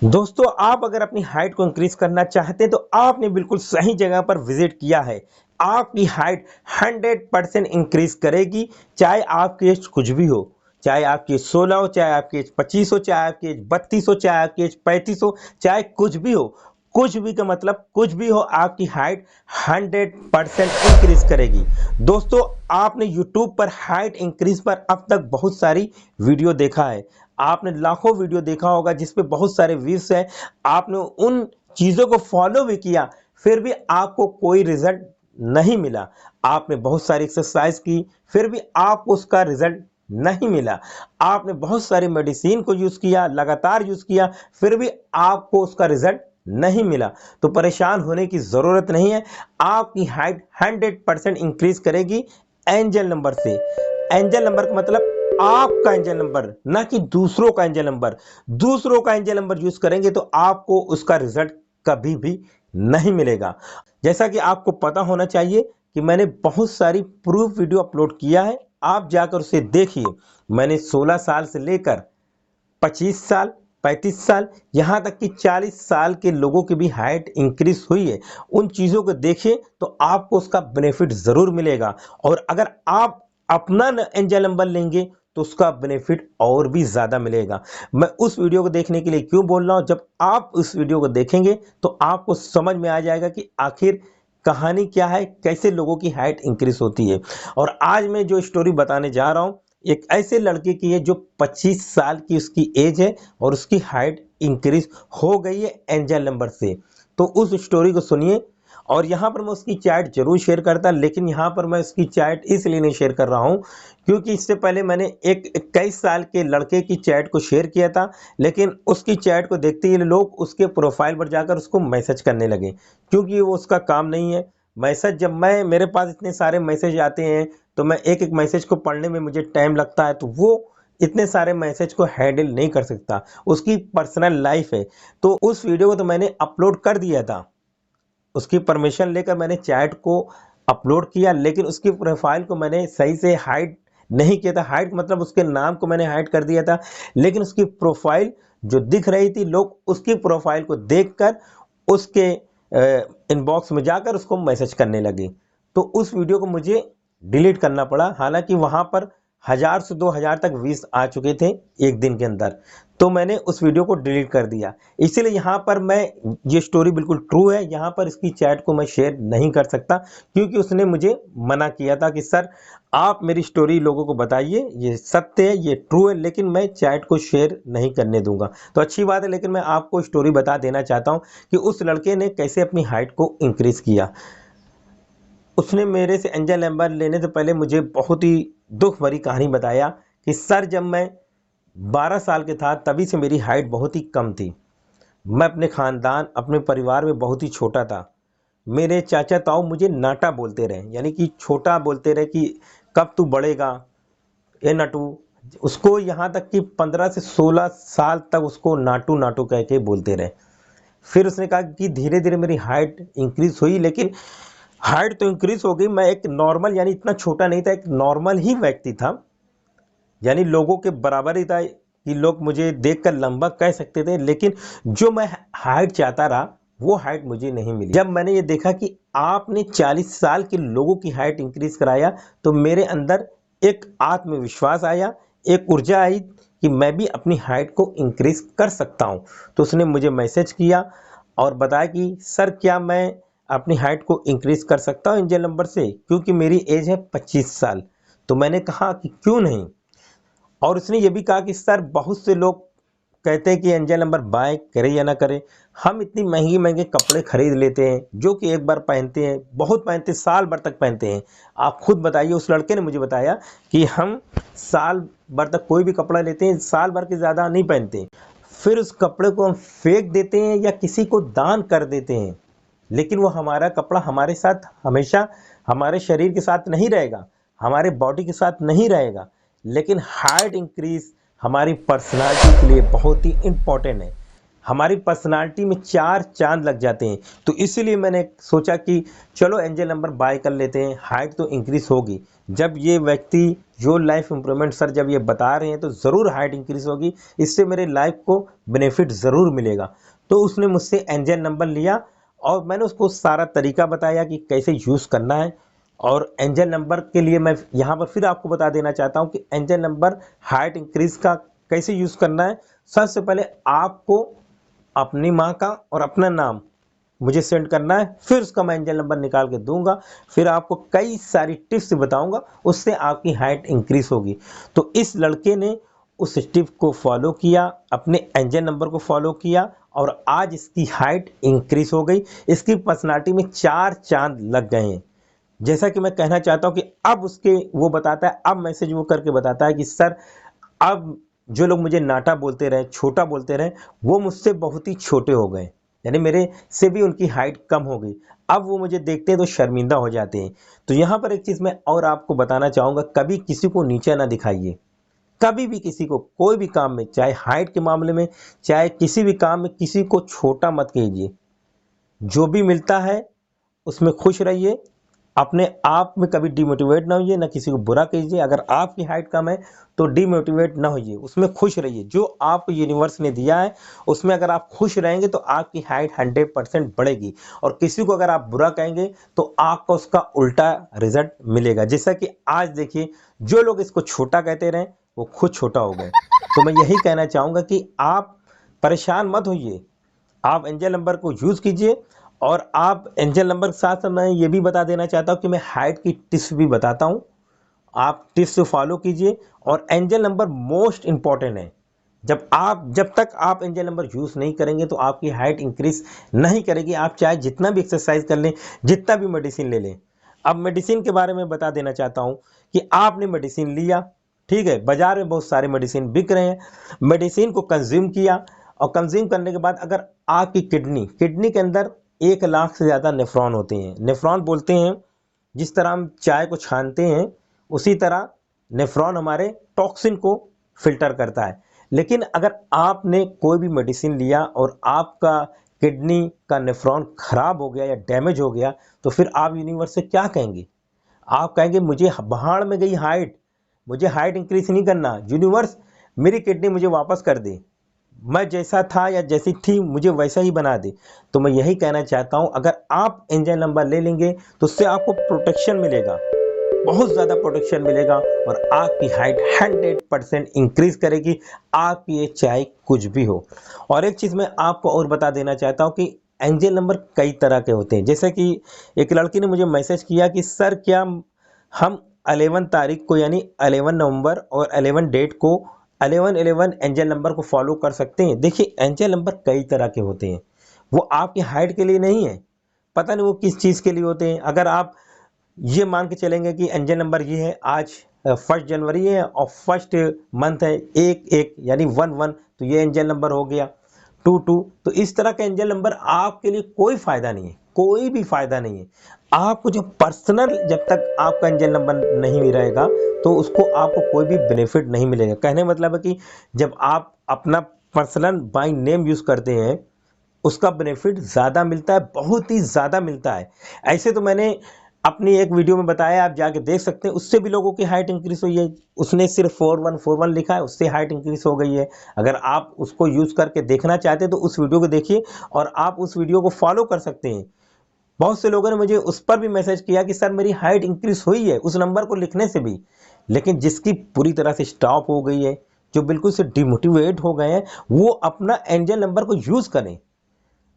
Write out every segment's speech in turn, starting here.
दोस्तों, आप अगर अपनी हाइट को इंक्रीज करना चाहते हैं तो आपने बिल्कुल सही जगह पर विजिट किया है। आपकी हाइट 100% इंक्रीज करेगी, चाहे आपकी एज कुछ भी हो। चाहे आपकी एज 16 हो, चाहे आपकी एज 25 हो, चाहे आपकी एज 32 हो, चाहे आपकी एज 35 हो, चाहे कुछ भी हो। कुछ भी का मतलब कुछ भी हो, आपकी हाइट 100% इंक्रीज करेगी। दोस्तों, आपने यूट्यूब पर हाइट इंक्रीज पर अब तक बहुत सारी वीडियो देखा है। आपने लाखों वीडियो देखा होगा जिस पे बहुत सारे व्यूज है। आपने उन चीजों को फॉलो भी किया, फिर भी आपको कोई रिजल्ट नहीं मिला। आपने बहुत सारी एक्सरसाइज की, फिर भी आपको उसका रिजल्ट नहीं मिला। आपने बहुत सारी मेडिसिन को यूज किया, लगातार यूज किया, फिर भी आपको उसका रिजल्ट नहीं मिला। तो परेशान होने की जरूरत नहीं है। आपकी हाइट 100% इंक्रीज करेगी एंजल नंबर से। एंजल नंबर का मतलब आपका एंजल नंबर, ना कि दूसरों का एंजल नंबर। दूसरों का एंजल नंबर यूज करेंगे तो आपको उसका रिजल्ट कभी भी नहीं मिलेगा। जैसा कि आपको पता होना चाहिए कि मैंने बहुत सारी प्रूफ वीडियो अपलोड किया है, आप जाकर उसे देखिए। मैंने 16 साल से लेकर 25 साल, 35 साल, यहाँ तक कि 40 साल के लोगों की भी हाइट इंक्रीज हुई है। उन चीज़ों को देखिए तो आपको उसका बेनिफिट ज़रूर मिलेगा। और अगर आप अपना एंजल नंबर लेंगे तो उसका बेनिफिट और भी ज़्यादा मिलेगा। मैं उस वीडियो को देखने के लिए क्यों बोल रहा हूँ, जब आप उस वीडियो को देखेंगे तो आपको समझ में आ जाएगा कि आखिर कहानी क्या है, कैसे लोगों की हाइट इंक्रीज होती है। और आज मैं जो स्टोरी बताने जा रहा हूँ एक ऐसे लड़के की है जो 25 साल की उसकी एज है और उसकी हाइट इंक्रीज हो गई है एंजल नंबर से। तो उस स्टोरी को सुनिए। और यहाँ पर मैं उसकी चैट जरूर शेयर करता, लेकिन यहाँ पर मैं उसकी चैट इसलिए नहीं शेयर कर रहा हूँ क्योंकि इससे पहले मैंने एक 21 साल के लड़के की चैट को शेयर किया था, लेकिन उसकी चैट को देखते ही लोग उसके प्रोफाइल पर जाकर उसको मैसेज करने लगे, क्योंकि वो उसका काम नहीं है मैसेज। जब मैं मेरे पास इतने सारे मैसेज आते हैं तो मैं एक एक मैसेज को पढ़ने में मुझे टाइम लगता है, तो वो इतने सारे मैसेज को हैंडल नहीं कर सकता। उसकी पर्सनल लाइफ है। तो उस वीडियो को तो मैंने अपलोड कर दिया था, उसकी परमिशन लेकर मैंने चैट को अपलोड किया, लेकिन उसकी प्रोफाइल को मैंने सही से हाइड नहीं किया था। हाइड मतलब उसके नाम को मैंने हाइड कर दिया था, लेकिन उसकी प्रोफाइल जो दिख रही थी, लोग उसकी प्रोफाइल को देखकर उसके इनबॉक्स में जाकर उसको मैसेज करने लगे। तो उस वीडियो को मुझे डिलीट करना पड़ा, हालांकि वहां पर 1000 से 2000 तक व्यूज आ चुके थे एक दिन के अंदर। तो मैंने उस वीडियो को डिलीट कर दिया। इसीलिए यहाँ पर मैं, ये स्टोरी बिल्कुल ट्रू है, यहाँ पर इसकी चैट को मैं शेयर नहीं कर सकता क्योंकि उसने मुझे मना किया था कि सर आप मेरी स्टोरी लोगों को बताइए, ये सत्य है, ये ट्रू है, लेकिन मैं चैट को शेयर नहीं करने दूंगा। तो अच्छी बात है, लेकिन मैं आपको स्टोरी बता देना चाहता हूँ कि उस लड़के ने कैसे अपनी हाइट को इंक्रीज किया। उसने मेरे से एंजल नंबर लेने से पहले मुझे बहुत ही दुख भरी कहानी बताया कि सर जब मैं 12 साल के था तभी से मेरी हाइट बहुत ही कम थी। मैं अपने खानदान, अपने परिवार में बहुत ही छोटा था। मेरे चाचा ताऊ मुझे नाटा बोलते रहे, यानी कि छोटा बोलते रहे कि कब तू बढ़ेगा ये नटू। उसको यहाँ तक कि 15 से 16 साल तक उसको नाटू नाटू कह के बोलते रहे। फिर उसने कहा कि धीरे धीरे मेरी हाइट इंक्रीज हुई, लेकिन हाइट तो इंक्रीज हो गई, मैं एक नॉर्मल, यानी इतना छोटा नहीं था, एक नॉर्मल ही व्यक्ति था, यानी लोगों के बराबर ही था कि लोग मुझे देखकर लंबा कह सकते थे, लेकिन जो मैं हाइट चाहता रहा वो हाइट मुझे नहीं मिली। जब मैंने ये देखा कि आपने 40 साल के लोगों की हाइट इंक्रीज कराया तो मेरे अंदर एक आत्मविश्वास आया, एक ऊर्जा आई कि मैं भी अपनी हाइट को इंक्रीज कर सकता हूँ। तो उसने मुझे मैसेज किया और बताया कि सर क्या मैं अपनी हाइट को इंक्रीज कर सकता हूँ एंजल नंबर से, क्योंकि मेरी एज है 25 साल। तो मैंने कहा कि क्यों नहीं। और उसने ये भी कहा कि सर बहुत से लोग कहते हैं कि एंजल नंबर बाय करे या ना करे, हम इतनी महंगी महंगे कपड़े खरीद लेते हैं जो कि एक बार पहनते हैं, बहुत पहनते हैं, साल भर तक पहनते हैं। आप खुद बताइए, उस लड़के ने मुझे बताया कि हम साल भर तक कोई भी कपड़ा लेते हैं, साल भर के ज़्यादा नहीं पहनते, फिर उस कपड़े को हम फेंक देते हैं या किसी को दान कर देते हैं, लेकिन वो हमारा कपड़ा हमारे साथ हमेशा, हमारे शरीर के साथ नहीं रहेगा, हमारे बॉडी के साथ नहीं रहेगा। लेकिन हाइट इंक्रीज हमारी पर्सनालिटी के लिए बहुत ही इंपॉर्टेंट है। हमारी पर्सनालिटी में 4 चांद लग जाते हैं। तो इसीलिए मैंने सोचा कि चलो एंजल नंबर बाय कर लेते हैं, हाइट तो इंक्रीज होगी। जब ये व्यक्ति जो लाइफ इंप्रूवमेंट सर जब ये बता रहे हैं तो ज़रूर हाइट इंक्रीज होगी, इससे मेरे लाइफ को बेनिफिट ज़रूर मिलेगा। तो उसने मुझसे एंजल नंबर लिया और मैंने उसको सारा तरीका बताया कि कैसे यूज़ करना है। और एंजल नंबर के लिए मैं यहाँ पर फिर आपको बता देना चाहता हूँ कि एंजल नंबर हाइट इंक्रीज का कैसे यूज़ करना है। सबसे पहले आपको अपनी माँ का और अपना नाम मुझे सेंड करना है, फिर उसका मैं एंजल नंबर निकाल के दूंगा, फिर आपको कई सारी टिप्स बताऊंगा, उससे आपकी हाइट इंक्रीज होगी। तो इस लड़के ने उस टिप को फॉलो किया, अपने एंजल नंबर को फॉलो किया और आज इसकी हाइट इंक्रीज हो गई। इसकी पर्सनालिटी में 4 चांद लग गए हैं। जैसा कि मैं कहना चाहता हूँ कि अब उसके वो बताता है, अब मैसेज वो करके बताता है कि सर अब जो लोग मुझे नाटा बोलते रहे, छोटा बोलते रहे, वो मुझसे बहुत ही छोटे हो गए, यानी मेरे से भी उनकी हाइट कम हो गई। अब वो मुझे देखते हैं तो शर्मिंदा हो जाते हैं। तो यहाँ पर एक चीज़ मैं और आपको बताना चाहूँगा, कभी किसी को नीचा ना दिखाइए। कभी भी किसी को कोई भी काम में, चाहे हाइट के मामले में, चाहे किसी भी काम में, किसी को छोटा मत कीजिए। जो भी मिलता है उसमें खुश रहिए, अपने आप में कभी डिमोटिवेट ना होइए, ना किसी को बुरा कीजिए। अगर आपकी हाइट कम है तो डिमोटिवेट ना होइए, उसमें खुश रहिए। जो आपको यूनिवर्स ने दिया है उसमें अगर आप खुश रहेंगे तो आपकी हाइट 100% बढ़ेगी। और किसी को अगर आप बुरा कहेंगे तो आपको उसका उल्टा रिजल्ट मिलेगा। जैसा कि आज देखिए, जो लोग इसको छोटा कहते रहे वो खुद छोटा हो गए। तो मैं यही कहना चाहूँगा कि आप परेशान मत होइए, आप एंजल नंबर को यूज़ कीजिए। और आप एंजल नंबर के साथ मैं ये भी बता देना चाहता हूँ कि मैं हाइट की टिप्स भी बताता हूँ, आप टिप्स फॉलो कीजिए। और एंजल नंबर मोस्ट इम्पॉर्टेंट है। जब तक आप एंजल नंबर यूज़ नहीं करेंगे तो आपकी हाइट इंक्रीज नहीं करेगी। आप चाहे जितना भी एक्सरसाइज कर लें, जितना भी मेडिसिन ले लें। अब मेडिसिन के बारे में बता देना चाहता हूँ कि आपने मेडिसिन लिया, ठीक है, बाजार में बहुत सारे मेडिसिन बिक रहे हैं, मेडिसिन को कंज्यूम किया और कंज्यूम करने के बाद अगर आपकी किडनी के अंदर 1 लाख से ज़्यादा नेफ्रॉन होते हैं। नेफ्रॉन बोलते हैं, जिस तरह हम चाय को छानते हैं उसी तरह नेफ्रॉन हमारे टॉक्सिन को फिल्टर करता है। लेकिन अगर आपने कोई भी मेडिसिन लिया और आपका किडनी का नेफ्रॉन खराब हो गया या डैमेज हो गया, तो फिर आप यूनिवर्स से क्या कहेंगे? आप कहेंगे मुझे भाड़ में गई हाइट, मुझे हाइट इंक्रीज नहीं करना, यूनिवर्स मेरी किडनी मुझे वापस कर दे, मैं जैसा था या जैसी थी मुझे वैसा ही बना दे। तो मैं यही कहना चाहता हूं, अगर आप एंजल नंबर ले लेंगे तो उससे आपको प्रोटेक्शन मिलेगा, बहुत ज़्यादा प्रोटेक्शन मिलेगा और आपकी हाइट 100% इंक्रीज करेगी, आपकी ये चाहे कुछ भी हो। और एक चीज़ मैं आपको और बता देना चाहता हूँ कि एंजल नंबर कई तरह के होते हैं। जैसे कि एक लड़की ने मुझे मैसेज किया कि सर क्या हम 11 तारीख को यानी 11 नवंबर और 11 डेट को 11-11 एंजल नंबर को फॉलो कर सकते हैं। देखिए एंजल नंबर कई तरह के होते हैं, वो आपकी हाइट के लिए नहीं है, पता नहीं वो किस चीज़ के लिए होते हैं। अगर आप ये मान के चलेंगे कि एंजल नंबर ये है, आज 1 जनवरी है और फर्स्ट मंथ है 1-1 यानी 1-1, तो ये एंजल नंबर हो गया। 2-2, तो इस तरह का एंजल नंबर आपके लिए कोई फ़ायदा नहीं है, कोई भी फ़ायदा नहीं है। आपको जो पर्सनल, जब तक आपका एंजल नंबर नहीं रहेगा तो उसको आपको कोई भी बेनिफिट नहीं मिलेगा। कहने मतलब है कि जब आप अपना पर्सनल बाय नेम यूज़ करते हैं उसका बेनिफिट ज़्यादा मिलता है, बहुत ही ज़्यादा मिलता है। ऐसे तो मैंने अपनी एक वीडियो में बताया, आप जाके देख सकते हैं, उससे भी लोगों की हाइट इंक्रीज हुई है। उसने सिर्फ 4141 लिखा है, उससे हाइट इंक्रीज हो गई है। अगर आप उसको यूज़ करके देखना चाहते हैं तो उस वीडियो को देखिए और आप उस वीडियो को फॉलो कर सकते हैं। बहुत से लोगों ने मुझे उस पर भी मैसेज किया कि सर मेरी हाइट इंक्रीज हुई है उस नंबर को लिखने से भी। लेकिन जिसकी पूरी तरह से स्टॉप हो गई है, जो बिल्कुल से डिमोटिवेट हो गए हैं, वो अपना एंजल नंबर को यूज़ करें।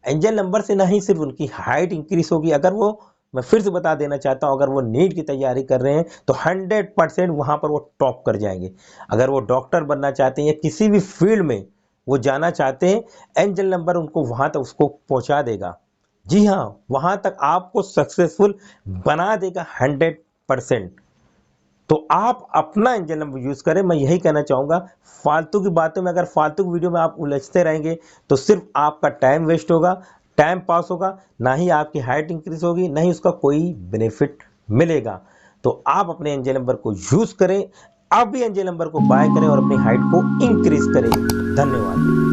एंजल नंबर से नहीं सिर्फ उनकी हाइट इंक्रीज होगी, अगर वो, मैं फिर से बता देना चाहता हूँ, अगर वो नीट की तैयारी कर रहे हैं तो 100% वहाँ पर वो टॉप कर जाएंगे। अगर वो डॉक्टर बनना चाहते हैं या किसी भी फील्ड में वो जाना चाहते हैं, एंजल नंबर उनको वहाँ तक उसको पहुँचा देगा। जी हाँ, वहाँ तक आपको सक्सेसफुल बना देगा 100%। तो आप अपना एंजल नंबर यूज़ करें, मैं यही कहना चाहूँगा। फालतू की बातों में, अगर फालतू की वीडियो में आप उलझते रहेंगे तो सिर्फ आपका टाइम वेस्ट होगा, टाइम पास होगा, ना ही आपकी हाइट इंक्रीज होगी, ना ही उसका कोई बेनिफिट मिलेगा। तो आप अपने एंजल नंबर को यूज़ करें, आप भी एंजल नंबर को बाय करें और अपनी हाइट को इंक्रीज करें। धन्यवाद।